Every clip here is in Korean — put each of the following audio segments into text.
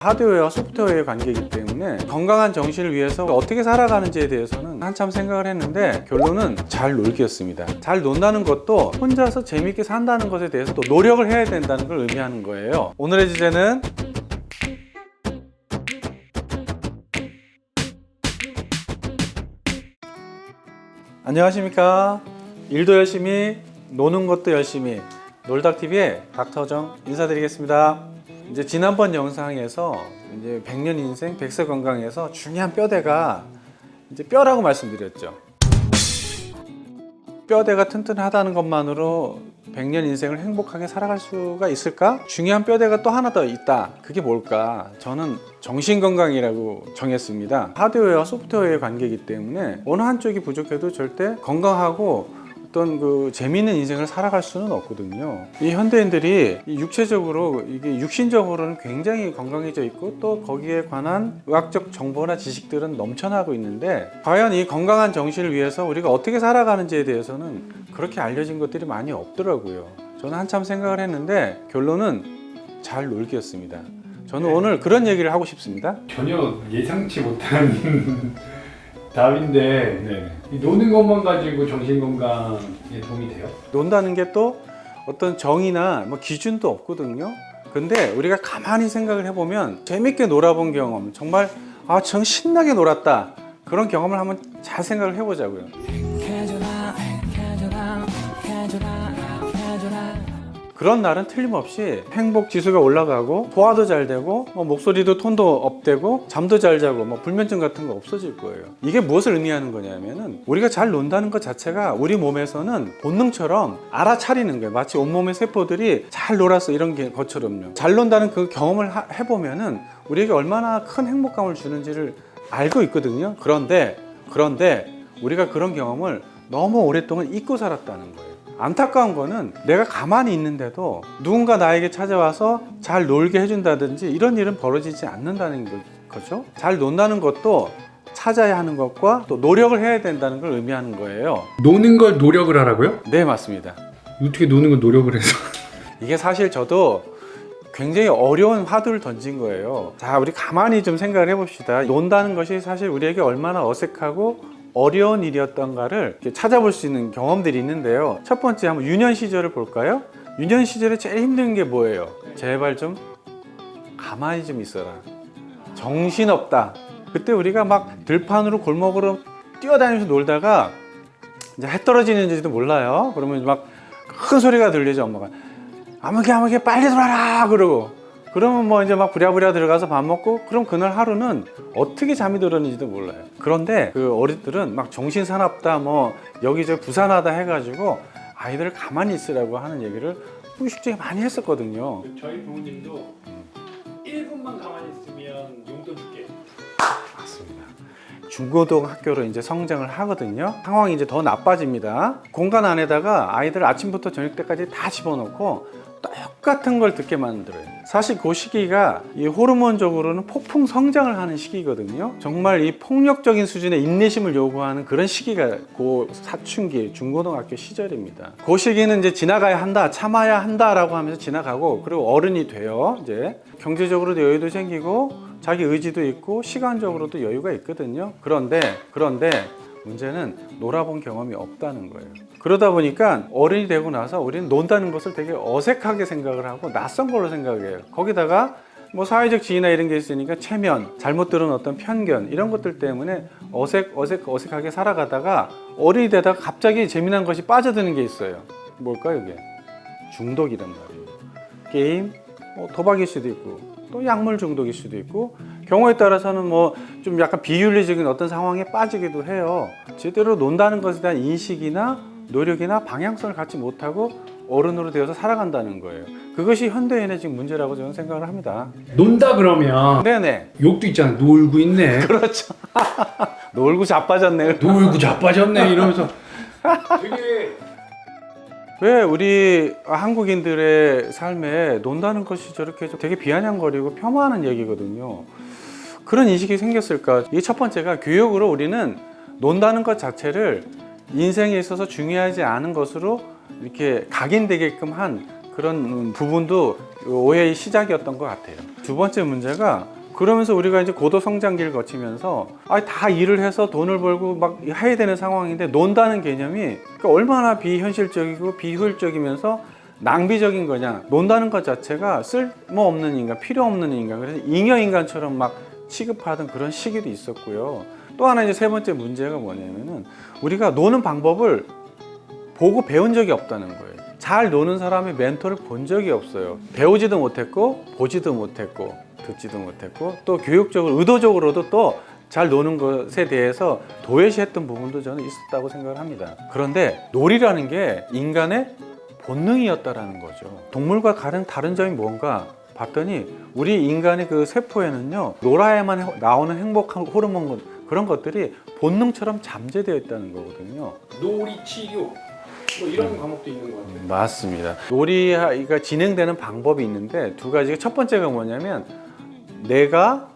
하드웨어와 소프트웨어의 관계이기 때문에 건강한 정신을 위해서 어떻게 살아가는지에 대해서는 한참 생각을 했는데 결론은 잘 놀기였습니다. 잘 논다는 것도 혼자서 재밌게 산다는 것에 대해서 또 노력을 해야 된다는 걸 의미하는 거예요. 오늘의 주제는 안녕하십니까. 일도 열심히 노는 것도 열심히 놀닥TV의 닥터정 인사드리겠습니다. 이제 지난번 영상에서 이제 100년 인생 100세 건강에서 중요한 뼈대가 이제 뼈라고 말씀드렸죠. 뼈대가 튼튼하다는 것만으로 100년 인생을 행복하게 살아갈 수가 있을까? 중요한 뼈대가 또 하나 더 있다. 그게 뭘까? 저는 정신건강이라고 정했습니다. 하드웨어와 소프트웨어의 관계이기 때문에 어느 한쪽이 부족해도 절대 건강하고 어떤 그 재미있는 인생을 살아갈 수는 없거든요. 이 현대인들이 육체적으로 이게 육신적으로는 굉장히 건강해져 있고 또 거기에 관한 의학적 정보나 지식들은 넘쳐나고 있는데 과연 이 건강한 정신을 위해서 우리가 어떻게 살아가는지에 대해서는 그렇게 알려진 것들이 많이 없더라고요. 저는 한참 생각을 했는데 결론은 잘 놀기였습니다. 저는 오늘 그런 얘기를 하고 싶습니다. 전혀 예상치 못한 답인데 이 노는 것만 가지고 정신건강에 도움이 돼요? 논다는 게 또 어떤 정의나 뭐 기준도 없거든요. 근데 우리가 가만히 생각을 해보면 재밌게 놀아본 경험, 정말 정 신나게 놀았다, 그런 경험을 한번 잘 생각을 해보자고요. 그런 날은 틀림없이 행복 지수가 올라가고 소화도 잘 되고 목소리도 톤도 업되고 잠도 잘 자고 불면증 같은 거 없어질 거예요. 이게 무엇을 의미하는 거냐면은 우리가 잘 논다는 것 자체가 우리 몸에서는 본능처럼 알아차리는 거예요. 마치 온몸의 세포들이 잘 놀았어 이런 것처럼요. 잘 논다는 그 경험을 해보면은 우리에게 얼마나 큰 행복감을 주는지를 알고 있거든요. 그런데 우리가 그런 경험을 너무 오랫동안 잊고 살았다는 거예요. 안타까운 거는 내가 가만히 있는데도 누군가 나에게 찾아와서 잘 놀게 해준다든지 이런 일은 벌어지지 않는다는 거죠. 잘 논다는 것도 찾아야 하는 것과 또 노력을 해야 된다는 걸 의미하는 거예요. 노는 걸 노력을 하라고요? 네, 맞습니다. 어떻게 노는 걸 노력을 해서? 이게 사실 저도 굉장히 어려운 화두를 던진 거예요. 자, 우리 가만히 좀 생각을 해봅시다. 논다는 것이 사실 우리에게 얼마나 어색하고 어려운 일이었던가를 찾아볼 수 있는 경험들이 있는데요. 첫 번째 한번 유년 시절을 볼까요? 유년 시절에 제일 힘든 게 뭐예요? 제발 좀 가만히 좀 있어라. 정신없다. 그때 우리가 막 들판으로 골목으로 뛰어다니면서 놀다가 이제 해 떨어지는지도 몰라요. 그러면 막 큰 소리가 들리죠. 엄마가 아무개 빨리 들어와라 그러면 이제 막 부랴부랴 들어가서 밥 먹고, 그럼 그날 하루는 어떻게 잠이 들었는지도 몰라요. 그런데 그 어린들은 막 정신 사납다, 여기저기 부산하다 해가지고 아이들을 가만히 있으라고 하는 얘기를 무의식적으로 많이 했었거든요. 저희 부모님도 1분만 가만히 있으면 용돈 줄게. 맞습니다. 중고등학교로 이제 성장을 하거든요. 상황이 이제 더 나빠집니다. 공간 안에다가 아이들 아침부터 저녁 때까지 다 집어넣고 똑같은 걸 듣게 만들어요. 사실 그 시기가 이 호르몬적으로는 폭풍 성장을 하는 시기거든요. 정말 이 폭력적인 수준의 인내심을 요구하는 그런 시기가 그 사춘기 중고등학교 시절입니다. 그 시기는 이제 지나가야 한다, 참아야 한다라고 하면서 지나가고, 그리고 어른이 돼요. 이제 경제적으로도 여유도 생기고 자기 의지도 있고 시간적으로도 여유가 있거든요. 그런데 문제는 놀아본 경험이 없다는 거예요. 그러다 보니까 어른이 되고 나서 우리는 논다는 것을 되게 어색하게 생각을 하고 낯선 걸로 생각해요. 거기다가 사회적 지위나 이런 게 있으니까 체면, 잘못 들은 어떤 편견 이런 것들 때문에 어색하게 살아가다가 어른이 되다가 갑자기 재미난 것이 빠져드는 게 있어요. 뭘까요, 이게? 중독이란 말이에요. 게임, 도박일 수도 있고 또 약물 중독일 수도 있고, 경우에 따라서는 좀 약간 비윤리적인 어떤 상황에 빠지기도 해요. 제대로 논다는 것에 대한 인식이나 노력이나 방향성을 갖지 못하고 어른으로 되어서 살아간다는 거예요. 그것이 현대인의 지금 문제라고 저는 생각을 합니다. 논다 그러면 네네. 욕도 있잖아. 놀고 있네. 그렇죠. 놀고 자빠졌네. 놀고 자빠졌네 이러면서 되게 왜 우리 한국인들의 삶에 논다는 것이 저렇게 되게 비아냥거리고 폄하하는 얘기거든요. 그런 인식이 생겼을까? 이게 첫 번째가 교육으로 우리는 논다는 것 자체를 인생에 있어서 중요하지 않은 것으로 이렇게 각인되게끔 한 그런 부분도 오해의 시작이었던 것 같아요. 두 번째 문제가 그러면서 우리가 이제 고도 성장기를 거치면서 다 일을 해서 돈을 벌고 막 해야 되는 상황인데 논다는 개념이 그러니까 얼마나 비현실적이고 비효율적이면서 낭비적인 거냐. 논다는 것 자체가 쓸모없는 인간, 필요 없는 인간, 그래서 잉여인간처럼 막 취급하던 그런 시기도 있었고요. 또 하나 이제 세 번째 문제가 뭐냐면은 우리가 노는 방법을 보고 배운 적이 없다는 거예요. 잘 노는 사람의 멘토를 본 적이 없어요. 배우지도 못했고 보지도 못했고 듣지도 못했고 또 교육적으로 의도적으로도 또 잘 노는 것에 대해서 도외시했던 부분도 저는 있었다고 생각을 합니다. 그런데 놀이라는 게 인간의 본능이었다라는 거죠. 동물과 다른 점이 뭔가 봤더니 우리 인간의 그 세포에는요, 놀아야만 나오는 행복 호르몬 그런 것들이 본능처럼 잠재되어 있다는 거거든요. 놀이 치료 뭐 이런 과목도 있는 것 같아요. 맞습니다. 놀이가 진행되는 방법이 있는데 두 가지가, 첫 번째가 뭐냐면 내가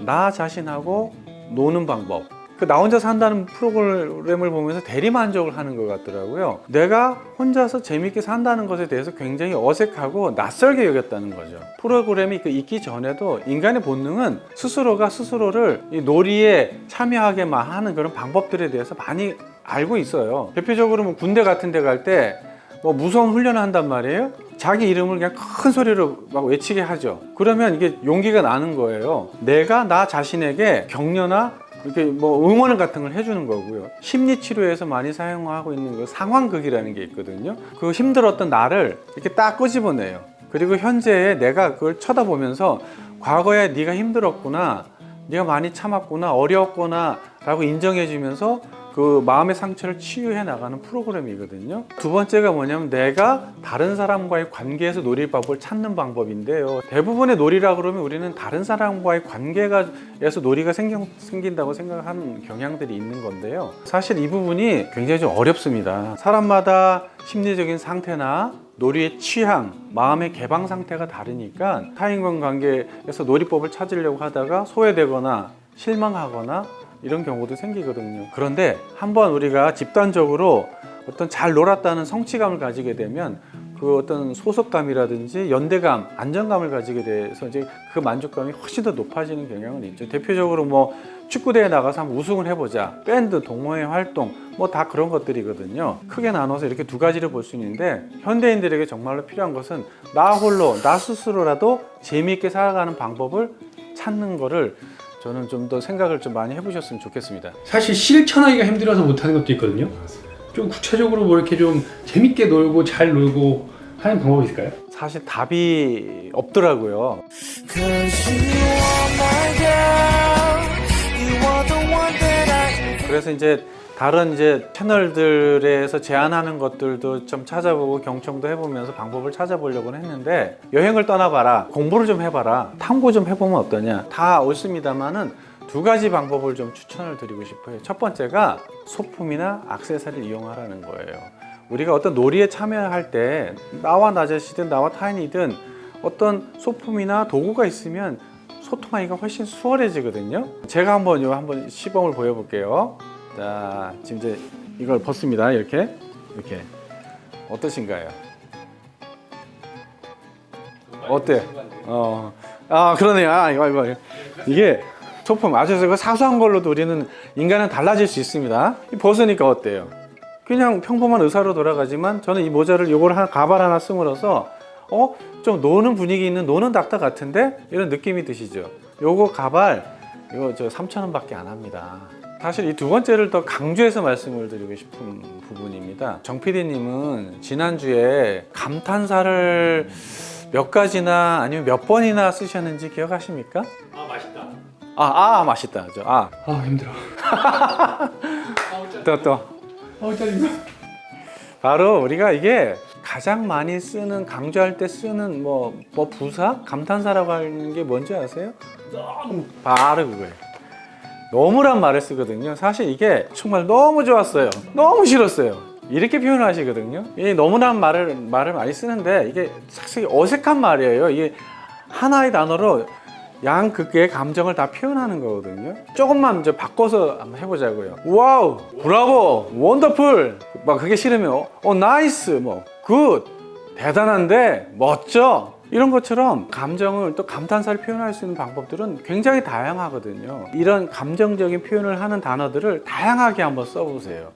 나 자신하고 노는 방법. 나 혼자 산다는 프로그램을 보면서 대리만족을 하는 것 같더라고요. 내가 혼자서 재밌게 산다는 것에 대해서 굉장히 어색하고 낯설게 여겼다는 거죠. 프로그램이 있기 전에도 인간의 본능은 스스로가 스스로를 이 놀이에 참여하게만 하는 그런 방법들에 대해서 많이 알고 있어요. 대표적으로 뭐 군대 같은 데 갈 때 뭐 무서운 훈련을 한단 말이에요. 자기 이름을 그냥 큰 소리로 막 외치게 하죠. 그러면 이게 용기가 나는 거예요. 내가 나 자신에게 격려나 이렇게 뭐 응원 같은 걸 해주는 거고요. 심리 치료에서 많이 사용하고 있는 그 상황극이라는 게 있거든요. 그 힘들었던 나를 이렇게 딱 끄집어내요. 그리고 현재의 내가 그걸 쳐다보면서 과거에 네가 힘들었구나, 네가 많이 참았구나, 어려웠구나 라고 인정해주면서 그 마음의 상처를 치유해 나가는 프로그램이거든요. 두 번째가 뭐냐면 내가 다른 사람과의 관계에서 놀이 방법을 찾는 방법인데요. 대부분의 놀이라 그러면 우리는 다른 사람과의 관계에서 놀이가 생긴다고 생각하는 경향들이 있는 건데요. 사실 이 부분이 굉장히 좀 어렵습니다. 사람마다 심리적인 상태나 놀이의 취향, 마음의 개방 상태가 다르니까 타인과 관계에서 놀이법을 찾으려고 하다가 소외되거나 실망하거나 이런 경우도 생기거든요. 그런데 한번 우리가 집단적으로 어떤 잘 놀았다는 성취감을 가지게 되면 그 어떤 소속감이라든지 연대감, 안정감을 가지게 돼서 이제 그 만족감이 훨씬 더 높아지는 경향은 있죠. 대표적으로 뭐 축구대회 나가서 한번 우승을 해보자, 밴드, 동호회 활동, 뭐 다 그런 것들이거든요. 크게 나눠서 이렇게 두 가지를 볼 수 있는데 현대인들에게 정말로 필요한 것은 나 홀로, 나 스스로라도 재미있게 살아가는 방법을 찾는 거를 저는 좀 더 생각을 좀 많이 해보셨으면 좋겠습니다. 사실 실천하기가 힘들어서 못하는 것도 있거든요. 좀 구체적으로 뭐 이렇게 좀 재밌게 놀고 잘 놀고 하는 방법이 있을까요? 사실 답이 없더라고요. 그래서 이제 다른 이제 채널들에서 제안하는 것들도 좀 찾아보고 경청도 해보면서 방법을 찾아보려고 했는데, 여행을 떠나봐라, 공부를 좀 해봐라, 탐구 좀 해보면 어떠냐, 다 옳습니다만은 두 가지 방법을 좀 추천을 드리고 싶어요. 첫 번째가 소품이나 액세서리를 이용하라는 거예요. 우리가 어떤 놀이에 참여할 때 나와 나 자신이든 나와 타인이든 어떤 소품이나 도구가 있으면 소통하기가 훨씬 수월해지거든요. 제가 한번 시범을 보여볼게요. 자, 지금 이제 이걸 벗습니다. 이렇게 어떠신가요? 어때? 그러네요. 이거 이게 소품 아주 사소한 걸로도 우리는 인간은 달라질 수 있습니다. 벗으니까 어때요? 그냥 평범한 의사로 돌아가지만 저는 이 모자를 가발 하나 씀으로써 좀 노는 분위기 있는 노는 닥터 같은데 이런 느낌이 드시죠? 요거 가발 이거 3,000원밖에 안 합니다. 사실 이 두 번째를 더 강조해서 말씀을 드리고 싶은 부분입니다. 정 PD님은 지난주에 감탄사를 몇 가지나 아니면 몇 번이나 쓰셨는지 기억하십니까? 맛있다. 맛있다. 힘들어. 짜증나. 바로 우리가 이게 가장 많이 쓰는, 강조할 때 쓰는 뭐 부사? 감탄사라고 하는 게 뭔지 아세요? 바로 그거예요. 너무란 말을 쓰거든요. 사실 이게 정말 너무 좋았어요, 너무 싫었어요, 이렇게 표현을 하시거든요. 이 너무란 말을 많이 쓰는데 이게 사실 어색한 말이에요. 이게 하나의 단어로 양극의 감정을 다 표현하는 거거든요. 조금만 이제 바꿔서 한번 해보자고요. 와우, 브라보, 원더풀, 막 그게 싫으면 나이스, 굿, 대단한데 멋져 이런 것처럼 감정을 또 감탄사를 표현할 수 있는 방법들은 굉장히 다양하거든요. 이런 감정적인 표현을 하는 단어들을 다양하게 한번 써보세요.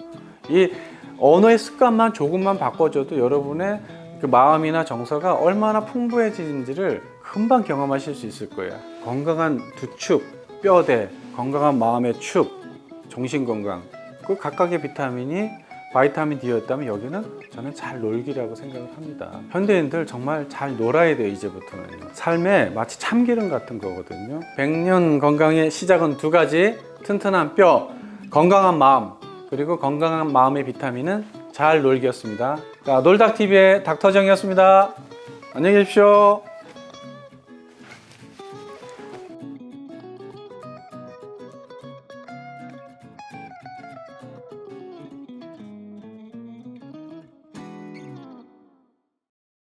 이 언어의 습관만 조금만 바꿔줘도 여러분의 그 마음이나 정서가 얼마나 풍부해지는지를 금방 경험하실 수 있을 거예요. 건강한 두축, 뼈대, 건강한 마음의 축, 정신건강, 그 각각의 비타민이 바이타민 D였다면 여기는 저는 잘 놀기라고 생각을 합니다. 현대인들 정말 잘 놀아야 돼요. 이제부터는 삶에 마치 참기름 같은 거거든요. 100년 건강의 시작은 두 가지, 튼튼한 뼈, 건강한 마음, 그리고 건강한 마음의 비타민은 잘 놀기였습니다. 자, 놀닥TV의 닥터정이었습니다. 안녕히 계십시오.